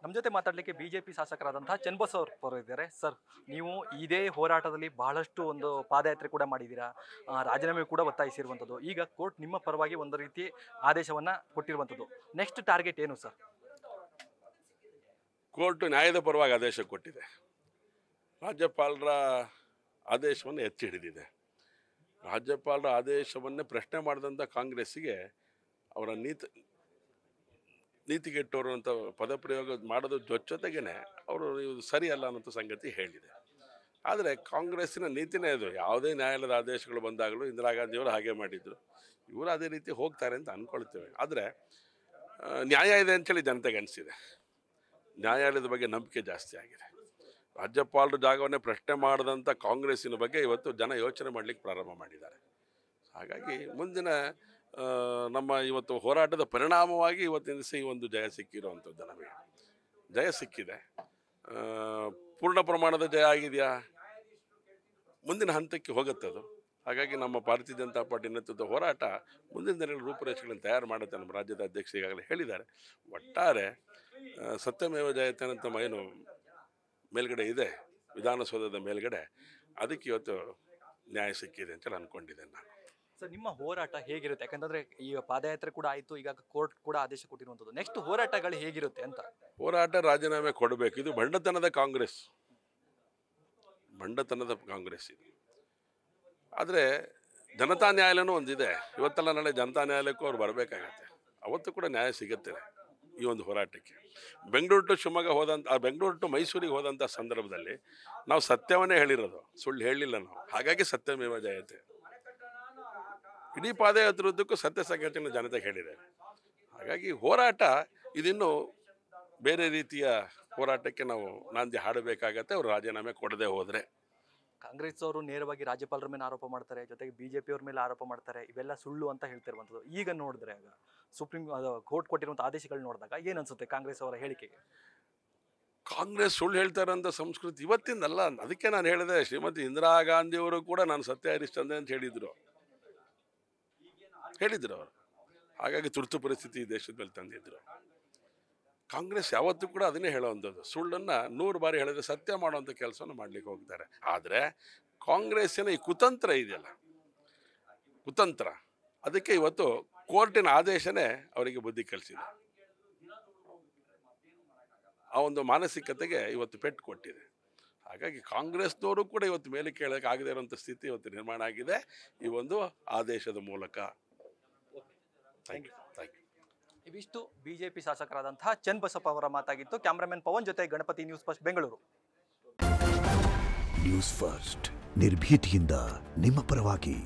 ನಮ್ಮ ಜೊತೆ ಮಾತಾಡಲಿಕ್ಕೆ ಬಿಜೆಪಿ ಶಾಸಕರಾದಂತಹ ಚನ್ನಬಸವಪ್ಪ ಇದ್ದಾರೆ. ಸರ್, ನೀವು ಇದೇ ಹೋರಾಟದಲ್ಲಿ ಬಹಳಷ್ಟು ಒಂದು ಪಾದಯಾತ್ರೆ ಕೂಡ ಮಾಡಿದ್ದೀರಾ, ರಾಜೀನಾಮೆ ಕೂಡ ಒತ್ತಾಯಿಸಿರುವಂಥದ್ದು. ಈಗ ಕೋರ್ಟ್ ನಿಮ್ಮ ಪರವಾಗಿ ಒಂದು ರೀತಿ ಆದೇಶವನ್ನು ಕೊಟ್ಟಿರುವಂಥದ್ದು. ನೆಕ್ಸ್ಟ್ ಟಾರ್ಗೆಟ್ ಏನು ಸರ್? ಕೋರ್ಟ್ ನ್ಯಾಯದ ಪರವಾಗಿ ಆದೇಶ ಕೊಟ್ಟಿದೆ. ರಾಜ್ಯಪಾಲರ ಆದೇಶವನ್ನು ಎತ್ತಿ ಹಿಡಿದಿದೆ. ರಾಜ್ಯಪಾಲರ ಆದೇಶವನ್ನೇ ಪ್ರಶ್ನೆ ಮಾಡಿದಂಥ ಕಾಂಗ್ರೆಸ್ಸಿಗೆ ಅವರ ನೀತಿಗೆಟ್ಟವರು ಅಂತ ಪದಪ್ರಯೋಗ ಮಾಡೋದ್ರ ಜೊತೆಗೇ ಅವರು ಇದು ಸರಿಯಲ್ಲ ಅನ್ನೋ ಸಂಗತಿ ಹೇಳಿದೆ. ಆದರೆ ಕಾಂಗ್ರೆಸ್ಸಿನ ನೀತಿನೇ ಅದು. ಯಾವುದೇ ನ್ಯಾಯಾಲಯದ ಆದೇಶಗಳು ಬಂದಾಗಲೂ ಇಂದಿರಾ ಗಾಂಧಿಯವರು ಹಾಗೆ ಮಾಡಿದರು, ಇವರು ಅದೇ ರೀತಿ ಹೋಗ್ತಾರೆ ಅಂತ ಅಂದ್ಕೊಳ್ತೇವೆ. ಆದರೆ ನ್ಯಾಯ ಇದೆ ಅಂಥೇಳಿ ಜನತೆಗೆ ಅನಿಸಿದೆ. ನ್ಯಾಯಾಲಯದ ಬಗ್ಗೆ ನಂಬಿಕೆ ಜಾಸ್ತಿ ಆಗಿದೆ. ರಾಜ್ಯಪಾಲರ ಜಾಗವನ್ನೇ ಪ್ರಶ್ನೆ ಮಾಡಿದಂಥ ಕಾಂಗ್ರೆಸ್ಸಿನ ಬಗ್ಗೆ ಇವತ್ತು ಜನ ಯೋಚನೆ ಮಾಡಲಿಕ್ಕೆ ಪ್ರಾರಂಭ ಮಾಡಿದ್ದಾರೆ. ಹಾಗಾಗಿ ಮುಂದಿನ ನಮ್ಮ ಇವತ್ತು ಹೋರಾಟದ ಪರಿಣಾಮವಾಗಿ ಇವತ್ತಿನ ದಿವಸ ಈ ಒಂದು ಜಯ ಸಿಕ್ಕಿರುವಂಥದ್ದು. ನಮಗೆ ಜಯ ಸಿಕ್ಕಿದೆ. ಪೂರ್ಣ ಪ್ರಮಾಣದ ಜಯ ಆಗಿದೆಯಾ? ಮುಂದಿನ ಹಂತಕ್ಕೆ ಹೋಗುತ್ತದು. ಹಾಗಾಗಿ ನಮ್ಮ ಭಾರತೀಯ ಜನತಾ ಪಾರ್ಟಿ ನೇತೃತ್ವದ ಹೋರಾಟ ಮುಂದಿನ ದಿನಗಳಲ್ಲಿ ರೂಪುರೇಷೆಗಳನ್ನು ತಯಾರು ಮಾಡುತ್ತೆ. ನಮ್ಮ ರಾಜ್ಯದ ಅಧ್ಯಕ್ಷರು ಈಗಾಗಲೇ ಹೇಳಿದ್ದಾರೆ. ಒಟ್ಟಾರೆ ಸತ್ಯಮೇವ ಜಯತೆ ಅಂತ ಏನು ಮೇಲ್ಗಡೆ ಇದೆ, ವಿಧಾನಸೌಧದ ಮೇಲ್ಗಡೆ, ಅದಕ್ಕೆ ಇವತ್ತು ನ್ಯಾಯ ಸಿಕ್ಕಿದೆ ಅಂತ ಅಂದ್ಕೊಂಡಿದ್ದೇನೆ ನಾನು. ಸರ್, ನಿಮ್ಮ ಹೋರಾಟ ಹೇಗಿರುತ್ತೆ? ಯಾಕಂತಂದ್ರೆ ಈಗ ಪಾದಯಾತ್ರೆ ಕೂಡ ಆಯಿತು, ಈಗ ಕೋರ್ಟ್ ಕೂಡ ಆದೇಶ ಕೊಟ್ಟಿರುವಂಥದ್ದು. ನೆಕ್ಸ್ಟ್ ಹೋರಾಟಗಳು ಹೇಗಿರುತ್ತೆ ಅಂತ? ಹೋರಾಟ ರಾಜೀನಾಮೆ ಕೊಡಬೇಕು. ಇದು ಬಂಡತನದ ಕಾಂಗ್ರೆಸ್, ಬಂಡತನದ ಕಾಂಗ್ರೆಸ್ ಇದು. ಆದರೆ ಜನತಾ ನ್ಯಾಯಾಲಯನೂ ಒಂದಿದೆ. ಇವತ್ತೆಲ್ಲ ನಾಳೆ ಜನತಾ ನ್ಯಾಯಾಲಯಕ್ಕೂ ಅವ್ರು ಬರಬೇಕಾಗತ್ತೆ. ಅವತ್ತು ಕೂಡ ನ್ಯಾಯ ಸಿಗುತ್ತೆ ಈ ಒಂದು ಹೋರಾಟಕ್ಕೆ. ಬೆಂಗಳೂರು ಟು ಶಿವಮೊಗ್ಗ ಬೆಂಗಳೂರು ಟು ಮೈಸೂರಿಗೆ ಹೋದಂಥ ಸಂದರ್ಭದಲ್ಲಿ ನಾವು ಸತ್ಯವನ್ನೇ ಹೇಳಿರೋದು, ಸುಳ್ಳು ಹೇಳಲಿಲ್ಲ ನಾವು. ಹಾಗಾಗಿ ಸತ್ಯಮೇವ ಜಯತೆ. ಇಡೀ ಪಾದಯಾತ್ರೆದ್ದಕ್ಕೂ ಸತ್ಯ ಸಂಘಟನೆ ಜನತೆಗೆ ಹೇಳಿದೆ. ಹಾಗಾಗಿ ಹೋರಾಟ ಇದಿನ್ನು ಬೇರೆ ರೀತಿಯ ಹೋರಾಟಕ್ಕೆ ನಾವು ನಾಂದಿ ಹಾಡಬೇಕಾಗತ್ತೆ, ಅವರು ರಾಜೀನಾಮೆ ಕೊಡದೆ ಹೋದರೆ. ಕಾಂಗ್ರೆಸ್ ಅವರು ನೇರವಾಗಿ ರಾಜ್ಯಪಾಲರ ಮೇಲೆ ಆರೋಪ ಮಾಡ್ತಾರೆ, ಜೊತೆಗೆ ಬಿಜೆಪಿ ಅವ್ರ ಮೇಲೆ ಆರೋಪ ಮಾಡ್ತಾರೆ. ಇವೆಲ್ಲ ಸುಳ್ಳು ಅಂತ ಹೇಳ್ತಿರುವಂಥದ್ದು. ಈಗ ನೋಡಿದ್ರೆ ಆಗ ಸುಪ್ರೀಂ ಕೋರ್ಟ್ ಕೊಟ್ಟಿರುವಂಥ ಆದೇಶಗಳು ನೋಡಿದಾಗ ಏನು ಅನ್ಸುತ್ತೆ ಕಾಂಗ್ರೆಸ್ ಅವರ ಹೇಳಿಕೆಗೆ? ಕಾಂಗ್ರೆಸ್ ಸುಳ್ಳು ಹೇಳ್ತಾರೆ ಅಂತ ಸಂಸ್ಕೃತಿ ಇವತ್ತಿಂದಲ್ಲ. ಅದಕ್ಕೆ ನಾನು ಹೇಳಿದೆ, ಶ್ರೀಮತಿ ಇಂದಿರಾ ಗಾಂಧಿಯವರು ಕೂಡ ನಾನು ಸತ್ಯ ಹರಿಶ್ಚಂದ್ರ ಅಂತ ಹೇಳಿದರು ಅವರು. ಹಾಗಾಗಿ ತುರ್ತು ಪರಿಸ್ಥಿತಿ ದೇಶದ ಮೇಲೆ ತಂದಿದ್ರು. ಕಾಂಗ್ರೆಸ್ ಯಾವತ್ತೂ ಕೂಡ ಅದನ್ನೇ ಹೇಳುವಂಥದ್ದು. ಸುಳ್ಳನ್ನು 100 ಬಾರಿ ಹೇಳಿದ್ರೆ ಸತ್ಯ ಮಾಡುವಂಥ ಕೆಲಸವನ್ನು ಮಾಡಲಿಕ್ಕೆ ಹೋಗ್ತಾರೆ. ಆದರೆ ಕಾಂಗ್ರೆಸ್ಸಿನ ಈ ಕುತಂತ್ರ ಇದೆಯಲ್ಲ, ಕುತಂತ್ರ, ಅದಕ್ಕೆ ಇವತ್ತು ಕೋರ್ಟಿನ ಆದೇಶನೇ ಅವರಿಗೆ ಬುದ್ಧಿ ಕಲಿಸಿದೆ. ಆ ಒಂದು ಮಾನಸಿಕತೆಗೆ ಇವತ್ತು ಪೆಟ್ಟು ಕೊಟ್ಟಿದೆ. ಹಾಗಾಗಿ ಕಾಂಗ್ರೆಸ್ನವರು ಕೂಡ ಇವತ್ತು ಮೇಲೆ ಕೇಳೋಕೆ ಆಗದೇ ಇರುವಂಥ ಸ್ಥಿತಿ ಇವತ್ತು ನಿರ್ಮಾಣ ಆಗಿದೆ ಈ ಒಂದು ಆದೇಶದ ಮೂಲಕ. Thank you. ಇವಿಷ್ಟು ಬಿಜೆಪಿ ಶಾಸಕರಾದಂತಹ ಚನ್ನಬಸಪ್ಪ ಅವರ ಮಾತಾಗಿತ್ತು. ಕ್ಯಾಮರಾಮನ್ ಪವನ್ ಜೊತೆ Ganapati, news first Bengaluru. News first ನಿರ್ಭೀತಿಯಿಂದ ನಿಮ್ಮ ಪರವಾಗಿ.